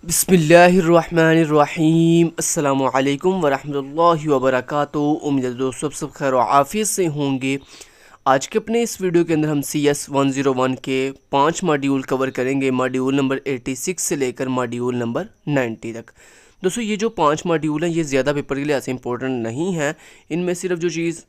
बिस्मिल्लाहिर्रहमानिर्रहीम अस्सलामुअलैकुम वरहमतुल्लाहि वबरकातुहू। उम्मीद है दोस्तों सब खैर और आफियत से होंगे। आज के अपने इस वीडियो के अंदर हम CS101 के 5 मॉड्यूल कवर करेंगे। मॉड्यूल नंबर 86 से लेकर मॉड्यूल नंबर 90 तक। दोस्तों ये जो 5 मॉड्यूल हैं ये ज़्यादा पेपर के लिए ऐसे इंपॉर्टेंट नहीं है। इनमें सिर्फ जो चीज़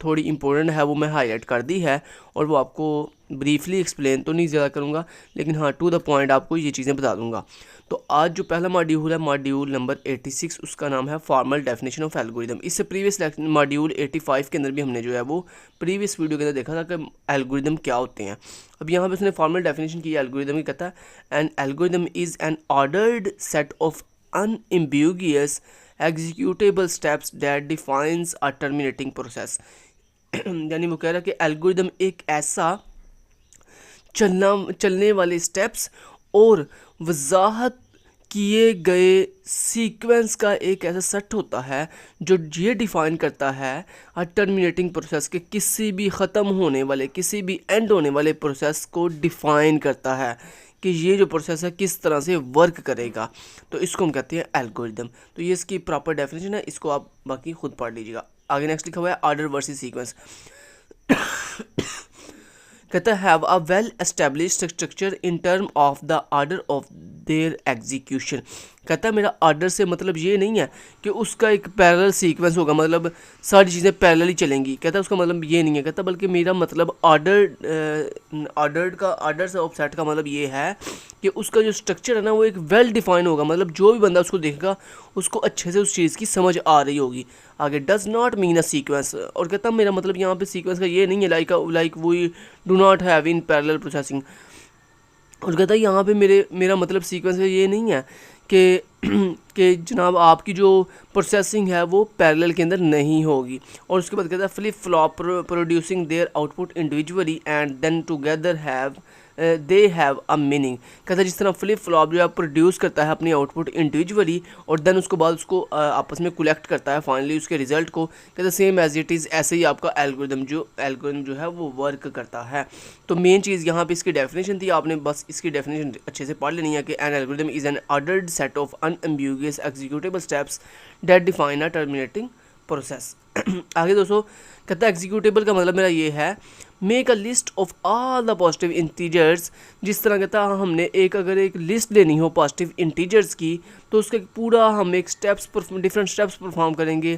थोड़ी इंपॉर्टेंट है वो मैं हाईलाइट कर दी है और वो आपको ब्रीफली एक्सप्लेन तो नहीं ज़्यादा करूँगा, लेकिन हाँ टू द पॉइंट आपको ये चीज़ें बता दूँगा। तो आज जो पहला मॉड्यूल है मॉड्यूल नंबर 86, उसका नाम है फॉर्मल डेफिनेशन ऑफ एल्गोरिदम। इससे प्रीवियस मॉड्यूल 85 के अंदर भी हमने जो है वो प्रीवियस वीडियो के अंदर देखा था कि एल्गोरिदम क्या होते हैं। अब यहाँ पे उसने फॉर्मल डेफिनेशन की एल्गोरिदम की कहता है N algorithm is an ordered set of unambiguous executable steps that defines a terminating process. यानी वो कह रहा है कि एल्गोरिदम एक ऐसा चलने वाले स्टेप्स और वजाहत किए गए सीक्वेंस का एक ऐसा सेट होता है जो ये डिफ़ाइन करता है अ टर्मिनेटिंग प्रोसेस के किसी भी ख़त्म होने वाले किसी भी एंड होने वाले प्रोसेस को डिफ़ाइन करता है कि ये जो प्रोसेस है किस तरह से वर्क करेगा। तो इसको हम कहते हैं एल्गोरिदम। तो ये इसकी प्रॉपर डेफिनेशन है, इसको आप बाकी खुद पढ़ लीजिएगा। आगे नेक्स्ट लिखा हुआ है ऑर्डर वर्सेस सीक्वेंस। कहता है have a well established structure in term of the order of their execution. कहता है मेरा ऑर्डर से मतलब ये नहीं है कि उसका एक पैरेलल सीक्वेंस होगा, मतलब सारी चीज़ें पैरेलली चलेंगी। कहता है उसका मतलब ये नहीं है, कहता बल्कि मेरा मतलब ऑर्डर से ऑफ सेट का मतलब ये है कि उसका जो स्ट्रक्चर है ना वो एक वेल डिफाइन होगा, मतलब जो भी बंदा उसको देखेगा उसको अच्छे से उस चीज़ की समझ आ रही होगी। आगे does not mean a sequence, और कहता मेरा मतलब यहाँ पे सीक्वेंस का ये नहीं है like we do not have in parallel processing. और कहता है यहाँ पे मेरा मतलब सीक्वेंस का ये नहीं है कि कि जनाब आपकी जो प्रोसेसिंग है वो पैरेलल के अंदर नहीं होगी। और उसके बाद कहता है flip flop producing their output individually and then together have they have a meaning. कहता है जिस तरह फ्लिप फ्लॉप जो है प्रोड्यूस करता है अपनी आउटपुट इंडिविजुअली और देन उसको बाद उसको आपस में कलेक्ट करता है फाइनली उसके रिजल्ट को। कहता है सेम एज इट इज़ ऐसे ही आपका एल्गोरिदम जो है वो वर्क करता है। तो मेन चीज़ यहाँ पे इसकी डेफिनेशन थी, आपने बस इसकी डेफिनेशन अच्छे से पढ़ लेनी है कि N algorithm is an ordered set of unambiguous executable steps that define a terminating process. आगे दोस्तों कहता है एग्जीक्यूटेबल का मतलब मेरा ये है make a list of all the positive integers. जिस तरह कहता है हमने अगर एक लिस्ट लेनी हो पॉजिटिव इंटीजर्स की तो उसका पूरा हम एक डिफरेंट स्टेप्स परफॉर्म करेंगे,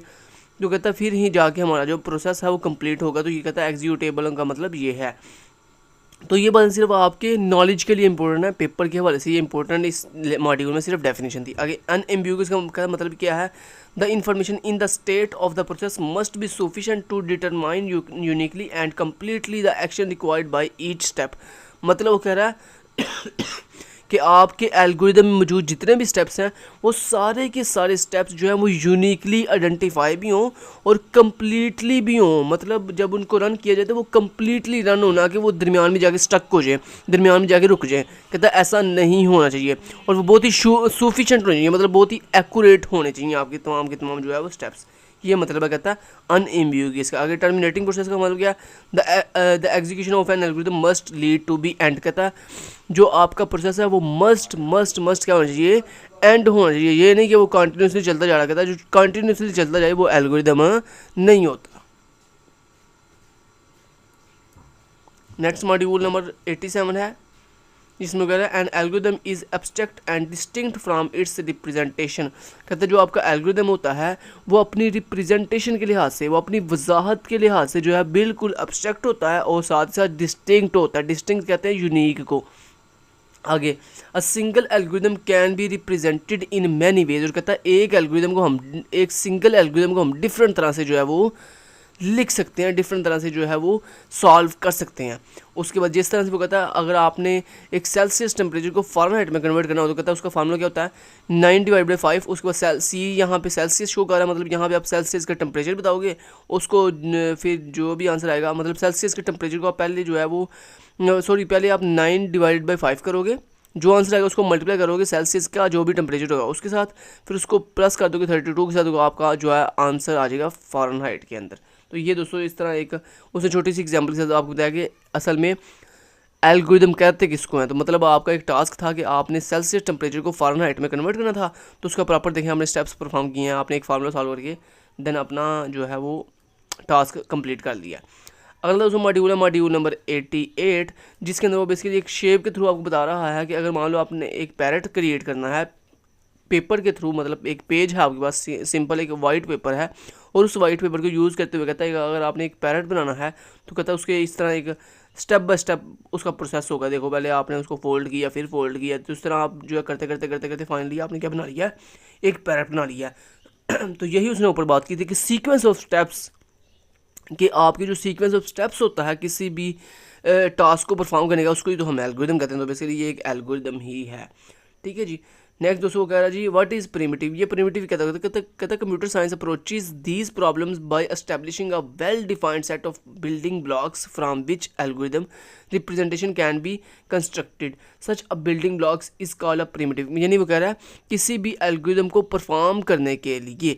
जो कहता है फिर ही जाके हमारा जो प्रोसेस है वो कंप्लीट होगा। तो ये कहता है एग्जीक्यूटेबल का मतलब ये है। तो ये बात सिर्फ आपके नॉलेज के लिए इंपॉर्टेंट है, पेपर के हवाले से ये इंपॉर्टेंट इस मॉड्यूल में सिर्फ डेफिनेशन थी। आगे अनएम्बिगुअस का मतलब क्या है, the information in the state of the process must be sufficient to determine uniquely and completely the action required by each step. मतलब वो कह रहा है कि आपके एल्गोरिदम में मौजूद जितने भी स्टेप्स हैं वो सारे के सारे स्टेप्स जो हैं वो यूनिकली आइडेंटिफाई भी हों और कम्प्लीटली भी हों। मतलब जब उनको रन किया जाए तो वो कम्प्लीटली रन होना कि वो दरमियान में जाके स्टक हो जाए, दरमियान में जाके रुक जाए। कहता है ऐसा नहीं होना चाहिए और वो बहुत ही सफिशिएंट होनी चाहिए, मतलब बहुत ही एक्यूरेट होने चाहिए आपके तमाम जो है वो स्टेप्स। ये मतलब है कहता है अनएम्बिगुअस का। आगे टर्मिनेटिंग प्रोसेस का मतलब क्या, the execution of an algorithm must lead to be end. कहता है जो आपका प्रोसेस है वो मस्ट क्या होना चाहिए, एंड होना चाहिए। ये नहीं कि वो कंटिन्यूसली चलता जा रहा। कहता है जो कंटिन्यूसली चलता जाए वो एल्गोरिथम नहीं होता। नेक्स्ट मॉड्यूल नंबर 87 है जिसमें कह रहा है N algorithm is abstract and distinct from it's representation. कहते हैं जो आपका एल्गोरिदम होता है वो अपनी रिप्रेजेंटेशन के लिहाज से, वो अपनी वजाहत के लिहाज से जो है बिल्कुल एब्स्ट्रैक्ट होता है और साथ साथ डिस्टिंक्ट होता है। डिस्टिंक्ट कहते हैं यूनिक को। आगे a single algorithm can be represented in many ways. और कहता है एक सिंगल एल्गोरिदम को हम डिफरेंट तरह से जो है वो लिख सकते हैं, डिफरेंट तरह से जो है वो सॉल्व कर सकते हैं। उसके बाद जिस तरह से वो कहता है अगर आपने एक सेल्सियस टेम्परेचर को फ़ारेनहाइट में कन्वर्ट करना हो तो कहता है उसका फार्मूला क्या होता है 9/5। उसके बाद सी यहाँ पे सेल्सियस शो कर रहा है, मतलब यहाँ पे आप सेल्सियस का टेम्परेचर बताओगे उसको, फिर जो भी आंसर आएगा मतलब सेल्सियस के टेम्परेचर को आप पहले जो है वो पहले आप 9/5 करोगे, जो आंसर आएगा उसको मल्टीप्लाई करोगे सेल्सियस का जो भी टेम्परेचर होगा उसके साथ, फिर उसको प्लस कर दोगे 32 के साथ, तो आपका जो है आंसर आ जाएगा फ़ारेनहाइट के अंदर। तो ये दोस्तों इस तरह एक उसने छोटी सी एग्जांपल के साथ आपको बताया कि असल में एल्गोरिदम कहते किसको हैं, तो मतलब आपका एक टास्क था कि आपने सेल्सियस टेम्परेचर को फ़ारेनहाइट में कन्वर्ट करना था, तो उसका प्रॉपर देखें हमने स्टेप्स परफॉर्म किए हैं, आपने एक फार्मूला सॉल्व करके देन अपना जो है वो टास्क कंप्लीट कर लिया। अगला दोस्तों मॉड्यूल है मॉड्यूल नंबर 88, जिसके अंदर वो बेसिकली एक शेप के थ्रू आपको बता रहा है कि अगर मान लो आपने एक पैरेट क्रिएट करना है पेपर के थ्रू, मतलब एक पेज है आपके पास सिंपल एक वाइट पेपर है, और उस वाइट पेपर को यूज़ करते हुए कहता है कि अगर आपने एक पैरेट बनाना है तो कहता है उसके इस तरह एक स्टेप बाय स्टेप उसका प्रोसेस होगा। देखो पहले आपने उसको फोल्ड किया, फिर फोल्ड किया, तो इस तरह आप जो है करते करते करते करते फाइनली आपने क्या बना लिया है, एक पैरेट बना लिया है। तो यही उसने ऊपर बात की थी कि सीक्वेंस ऑफ स्टेप्स, कि आपकी जो सीक्वेंस ऑफ स्टेप्स होता है किसी भी टास्क को परफॉर्म करने का, उसको ही तो हम एल्गोरिदम कहते हैं। तो बेसिकली ये एक एल्गोरिदम ही है, ठीक है जी। नेक्स्ट दोस्तों वो कह रहा है जी व्हाट इज़ प्रिमिटिव। ये प्रिमिटिव कहता computer science approaches these problems bye establishing a well defined set of building blocks from which algorithm representation can be constructed. Such a building blocks is called a primitive. यानी वो कह रहा है किसी भी algorithm को perform करने के लिए,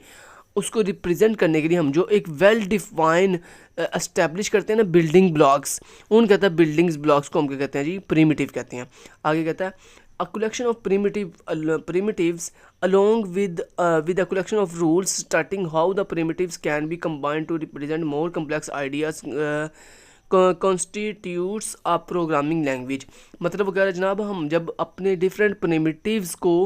उसको रिप्रेजेंट करने के लिए हम जो एक वेल डिफाइन एस्टैब्लिश करते हैं ना बिल्डिंग ब्लॉक्स, उन कहता है बिल्डिंग्स ब्लॉक्स को हम क्या कहते हैं जी, प्रिमिटिव कहते हैं। आगे कहता है a collection of primitives along with a collection of rules starting how the primitives can be combined to represent more complex ideas constitutes a programming language। मतलब वगैरह जनाब हम जब अपने डिफरेंट प्रिमिटिव्स को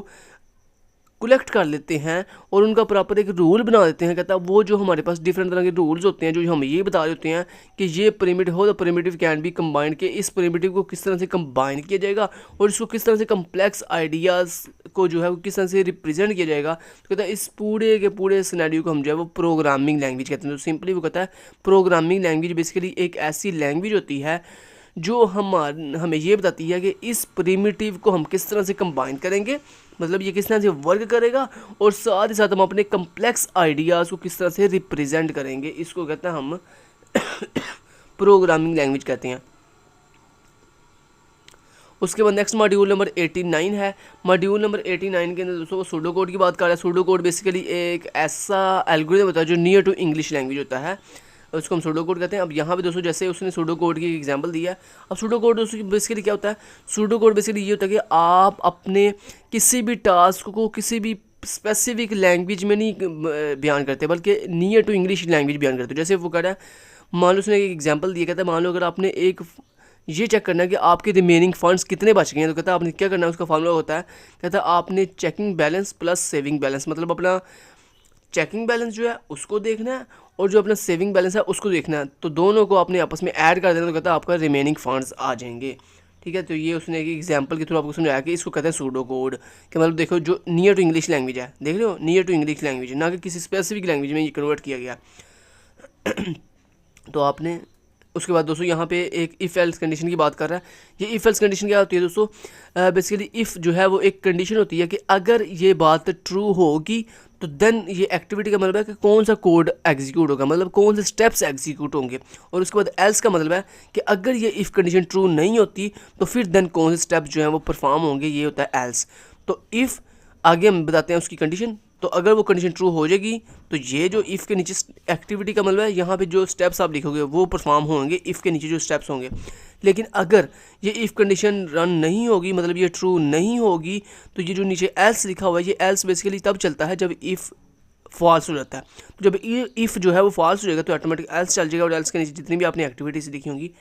कलेक्ट कर लेते हैं और उनका प्रॉपर एक रूल बना देते हैं, कहता है वो जो हमारे पास डिफरेंट तरह के रूल्स होते हैं जो हमें ये बता रहे होते हैं कि ये प्रिमिटिव हो, तो प्रिमिटिव कैन बी कंबाइंड, के इस प्रिमिटिव को किस तरह से कंबाइन किया जाएगा और इसको किस तरह से कम्प्लेक्स आइडियाज़ को जो है वो किस तरह से रिप्रेजेंट किया जाएगा। तो कहता है इस पूरे के पूरे सिनेरियो को हम जो है वो प्रोग्रामिंग लैंग्वेज कहते हैं। तो सिंपली वो कहता है प्रोग्रामिंग लैंग्वेज बेसिकली एक ऐसी लैंग्वेज होती है जो हमें ये बताती है कि इस प्रिमिटिव को हम किस तरह से कंबाइन करेंगे, मतलब ये किस तरह से वर्क करेगा, और साथ ही साथ हम अपने कम्प्लेक्स आइडियाज़ को किस तरह से रिप्रेजेंट करेंगे। इसको कहते हैं हम प्रोग्रामिंग लैंग्वेज कहते हैं। उसके बाद नेक्स्ट मॉड्यूल नंबर 89 है। मॉड्यूल नंबर 89 के अंदर दोस्तों सूडो कोड की बात कर रहा है। सूडो कोड बेसिकली एक ऐसा एल्गोरिथम होता है जो नियर टू इंग्लिश लैंग्वेज होता है, उसको हम सूडो कोड कहते हैं। अब यहाँ पे दोस्तों जैसे उसने सूडो कोड की एग्जांपल दिया है, अब सूडो कोड दोस्तों बेसिकली क्या होता है, सूडो कोड बेसिकली ये होता है कि आप अपने किसी भी टास्क को किसी भी स्पेसिफिक लैंग्वेज में नहीं बयान करते बल्कि नियर टू इंग्लिश लैंग्वेज बयान करते। जैसे वो कह रहा है, मान लो उसने एक एग्जाम्पल दिया, कहता है मान लो अगर आपने एक ये चेक करना है कि आपके रिमेनिंग फंड्स कितने बच गए हैं, तो कहता है आपने क्या करना है, उसका फार्मूला होता है, कहता है आपने checking balance plus saving balance, मतलब अपना चेकिंग बैलेंस जो है उसको देखना है और जो अपना सेविंग बैलेंस है उसको देखना है, तो दोनों को आपने आपस में ऐड कर देना, तो कहता है आपका रिमेनिंग फंड्स आ जाएंगे। ठीक है, तो ये उसने एक एग्जांपल के थ्रू आपको समझाया कि इसको कहते हैं सूडो कोड, कि मतलब देखो जो नियर टू इंग्लिश लैंग्वेज है, देख लो नियर टू इंग्लिश लैंग्वेज, ना कि किसी स्पेसिफिक लैंग्वेज में ये कन्वर्ट किया गया। तो आपने उसके बाद दोस्तों यहाँ पे एक इफ़ एल्स कंडीशन की बात कर रहा है। ये इफ़ एल्स कंडीशन क्या होती है दोस्तों, बेसिकली इफ़ जो है वो एक कंडीशन होती है कि अगर ये बात ट्रू होगी तो देन ये एक्टिविटी का मतलब है कि कौन सा कोड एग्जीक्यूट होगा, मतलब कौन से स्टेप्स एग्जीक्यूट होंगे। और उसके बाद एल्स का मतलब है कि अगर ये इफ़ कंडीशन ट्रू नहीं होती तो फिर देन कौन से स्टेप्स जो हैं वो परफॉर्म होंगे, ये होता है एल्स। तो इफ़ आगे हम बताते हैं उसकी कंडीशन, तो अगर वो कंडीशन ट्रू हो जाएगी तो ये जो इफ़ के नीचे एक्टिविटी का मतलब है यहाँ पे जो स्टेप्स आप लिखोगे वो परफॉर्म होंगे इफ़ के नीचे जो स्टेप्स होंगे। लेकिन अगर ये इफ़ कंडीशन रन नहीं होगी, मतलब ये ट्रू नहीं होगी, तो ये जो नीचे एल्स लिखा हुआ है, ये एल्स बेसिकली तब चलता है जब इफ़ फॉल्स हो जाता है। तो जब इफ़ जो है वो फॉल्स हो जाएगा तो ऑटोमेटिक एल्स चल जाएगा और एल्स के नीचे जितनी भी आपने एक्टिविटीज लिखी होंगी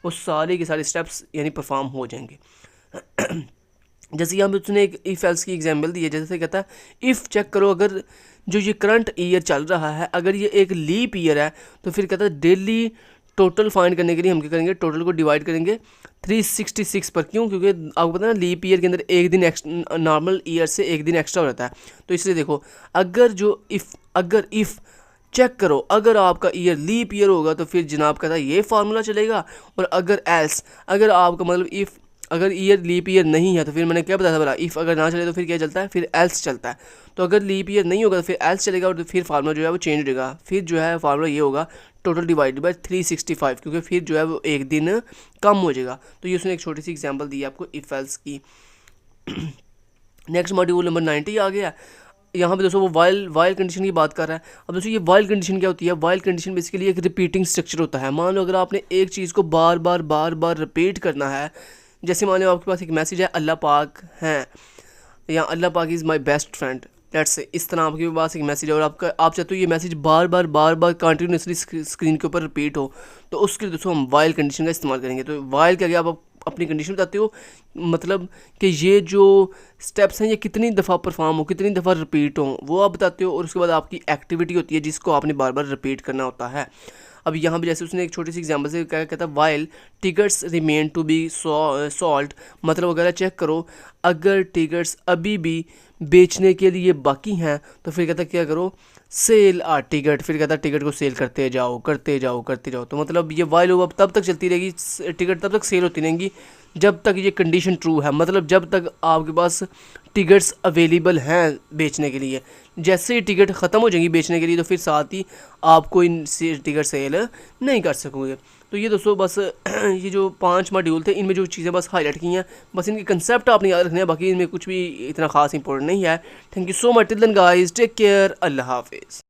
वो सारे के सारे स्टेप्स यानी परफॉर्म हो जाएंगे। जैसे यहाँ पे उसने एक इफ़ एल्स की एग्जांपल दी है, जैसे कहता है इफ़ चेक करो अगर जो ये करंट ईयर चल रहा है अगर ये एक लीप ईयर है तो फिर कहता है डेली टोटल फाइंड करने के लिए हम क्या करेंगे, टोटल को डिवाइड करेंगे 366 पर। क्यों? क्योंकि आपको पता है ना लीप ईयर के अंदर एक दिन नॉर्मल ईयर से एक दिन एक्स्ट्रा हो जाता है। तो इसलिए देखो अगर जो अगर इफ़ चेक करो अगर आपका ईयर लीप ईयर होगा तो फिर जनाब कहता है ये फार्मूला चलेगा, और अगर एल्स अगर आपका मतलब इफ़ अगर ईयर लीप ईयर नहीं है तो फिर मैंने क्या बताया था बोला, इफ़ अगर ना चले तो फिर क्या चलता है, फिर एल्स चलता है। तो अगर लीप ईयर नहीं होगा तो फिर एल्स चलेगा और फिर फार्मूला जो है वो चेंज हो जाएगा। फिर जो है फार्मूला ये होगा टोटल डिवाइडेड बाय 365, क्योंकि फिर जो है वो एक दिन कम हो जाएगा। तो ये उसने एक छोटी सी एग्जांपल दी है आपको इफ़ एल्स की। नेक्स्ट मॉड्यूल नंबर 90 आ गया। यहाँ पे दोस्तों वो वाइल कंडीशन की बात कर रहा है। अब दोस्तों ये वाइल कंडीशन क्या होती है? वाइल कंडीशन बेसिकली एक रिपीटिंग स्ट्रक्चर होता है। मान लो अगर आपने एक चीज़ को बार बार रिपीट करना है, जैसे मान लो आपके पास एक मैसेज है अल्लाह पाक हैं या अल्लाह पाक is my best friend, let's say इस तरह आपके पास एक मैसेज है और आप चाहते हो ये मैसेज बार बार कंटिन्यूसली स्क्रीन के ऊपर रिपीट हो, तो उसके लिए दोस्तों हम वाइल कंडीशन का इस्तेमाल करेंगे। तो वाइल क्या आप अपनी कंडीशन बताते हो, मतलब कि ये जो स्टेप्स हैं ये कितनी दफ़ा परफॉर्म हो, कितनी दफ़ा रिपीट हो, वो आप बताते हो। और उसके बाद आपकी एक्टिविटी होती है जिसको आपने बार बार रिपीट करना होता है। अब यहाँ पे जैसे उसने एक छोटी सी एग्जांपल से क्या कहता है, while tickets remain to be sold, मतलब अगर चेक करो अगर टिकट्स अभी भी बेचने के लिए बाकी हैं तो फिर कहता क्या करो, सेल आ टिकट, फिर कहता टिकट को सेल करते जाओ करते जाओ करते जाओ। तो मतलब ये वाइल अब तब तक चलती रहेगी, टिकट तब तक सेल होती रहेंगी जब तक ये कंडीशन ट्रू है, मतलब जब तक आपके पास टिकट्स अवेलेबल हैं बेचने के लिए। जैसे ही टिकट ख़त्म हो जाएंगी बेचने के लिए तो फिर साथ ही आप कोई टिकट सेल नहीं कर सकोगे। तो ये दोस्तों बस ये जो 5 मॉड्यूल थे इनमें जो चीज़ें बस हाईलाइट की हैं, बस इनके कंसेप्ट आपने याद रखने हैं, बाकी इनमें कुछ भी इतना खास इंपॉर्टेंट नहीं है। Thank you so much, till then guys, take care, अल्लाह हाफिज़।